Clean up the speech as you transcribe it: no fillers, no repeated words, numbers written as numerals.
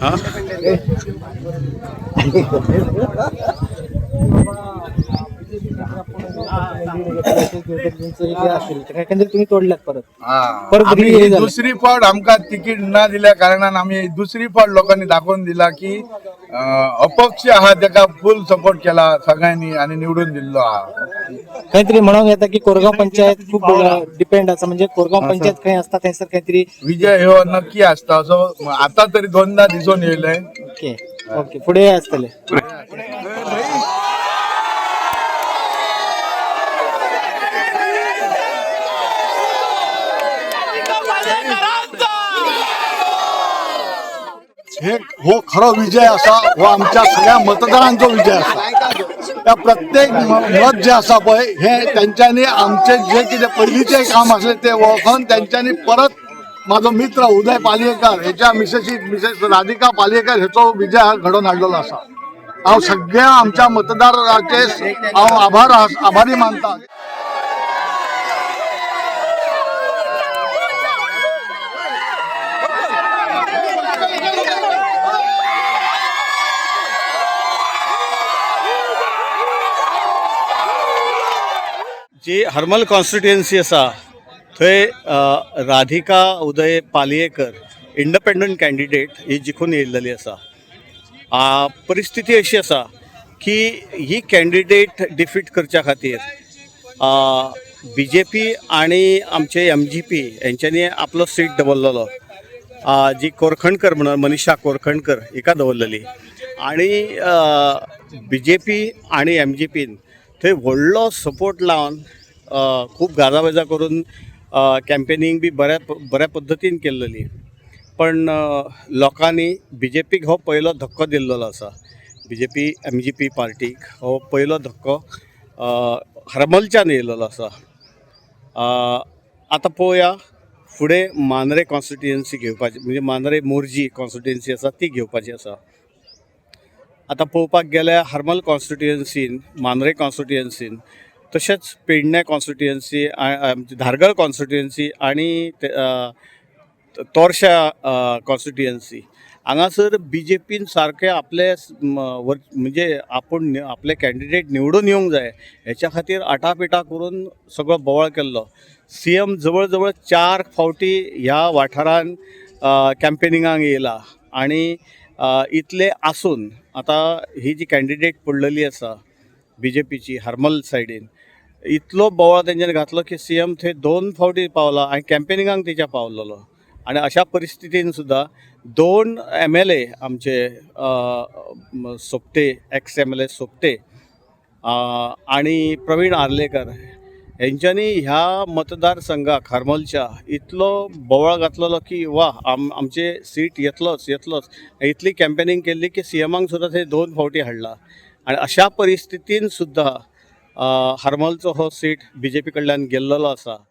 हा तुम्ही तोडल्यात परत परत आम्ही हे झालं. दुसरी फावट आमका तिकीट न दिल्या कारणान आम्ही दुसरी फावट लोकांनी दाखवून दिला की अपक्ष आहात त्याका फुल सपोर्ट केला सगळ्यांनी आणि निवडून दिल्लो हा. काहीतरी म्हणून येतं की कोरगाव पंचायत खूप डिपेंड असं म्हणजे कोरगाव पंचायत काही असतात थंयसर काहीतरी विजय हो नक्की असता असो आता तरी दोनदा दिसून येयलंय. ओके ओके पुढे असतले. हे हो खरा विजय असा व आमच्या सगळ्या मतदारांचा विजय असा. त्या प्रत्येक मत जे असा पळय हे त्यांच्यानी आमचे जे किती पहिलीचे काम असले ते वळखून त्यांच्यानी परत माझा मित्र उदय पालयेकर ह्याच्या मिसेस राधिका पालयेकर ह्याचो विजय हा घडवून आणलेला असा. हांव सगळ्या आमच्या मतदाराचे हांव आभारी मानता. जी हरमल कॉन्स्टिट्युएन्सी आसा थंय राधिका उदय पालयेकर इंडिपेंडंट कॅन्डिडेट ही जिखून येयल्लेली आसा. परिस्थिती अशी आसा की ही कॅन्डिडेट डिफीट करच्या खातीर BJP आणि आमचे MGP यांच्यानी आपलो सीट दवरलेलो. जी कोरखणकर म्हणून मनीषा कोरखणकर हिका दवरलेली आणि BJP आणि MGPन थंय व्हडलो सपोर्ट लावन खूप गाजावाजा करून कॅम्पेनिंग बी बऱ्या पद्दतीन केल्लेली. पण लोकांनी BJPक हो पयलो धक्को दिल्लो आसा. BJP MGP पार्टीक हो पयलो धक्को हरमलच्यान येयल्लो आसा. आतां पळोवया फुडें मांद्रे कॉन्स्टिट्युएन्सी घेवपाची म्हणजे मांद्रे मोर्जी कॉन्स्टिट्युएन्सी आसा ती घेवपाची आसा. आतां पळोवपाक गेल्यार हरमल कॉन्स्टिट्युएन्सीन मांद्रे कॉन्स्टिट्युएन्सीन तशेंच पेडणे कॉन्स्टिट्युएन्सी धारगळ कॉन्स्टिट्युएन्सी आणि तोरशा कॉन्स्टिट्युएन्सी हांगासर BJPन सारके आपले म्हणजे आपूण आपले कॅन्डिडेट निवडून येवंक जाय हेच्या खातीर आटापिटा करून सगळो बोवाळ केल्लो. CM जवळ जवळ 4 फावटी ह्या वाठारान कॅम्पेनिंगाक येयला आणि इतले आसून आतां ही जी कॅन्डिडेट पडलेली आसा BJPची हरमल सायडीन इतलो बोवाळ तेंच्यांनी घातलो की CM थंय 2 फावटी पावला आनी कॅम्पेनिंगाक तिच्या पावलेलो. आणि अशा परिस्थितीन सुद्दां 2 MLA आमचे सोपटे एक्स MLA सोपटे आणि प्रवीण आर्लेकर हेंच्यांनी ह्या मतदारसंघाक हरमलच्या इतलो बोवाळ घातलेलो की वा आमचे सीट येतलोच इतली कॅम्पेनिंग केल्ली की CMाक सुद्दां थंय 2 फावटी हाडला. आणि अशा परिस्थितीन सुद्दां हरमलचो हो सीट BJP कडल्यान गेल्लो आसा.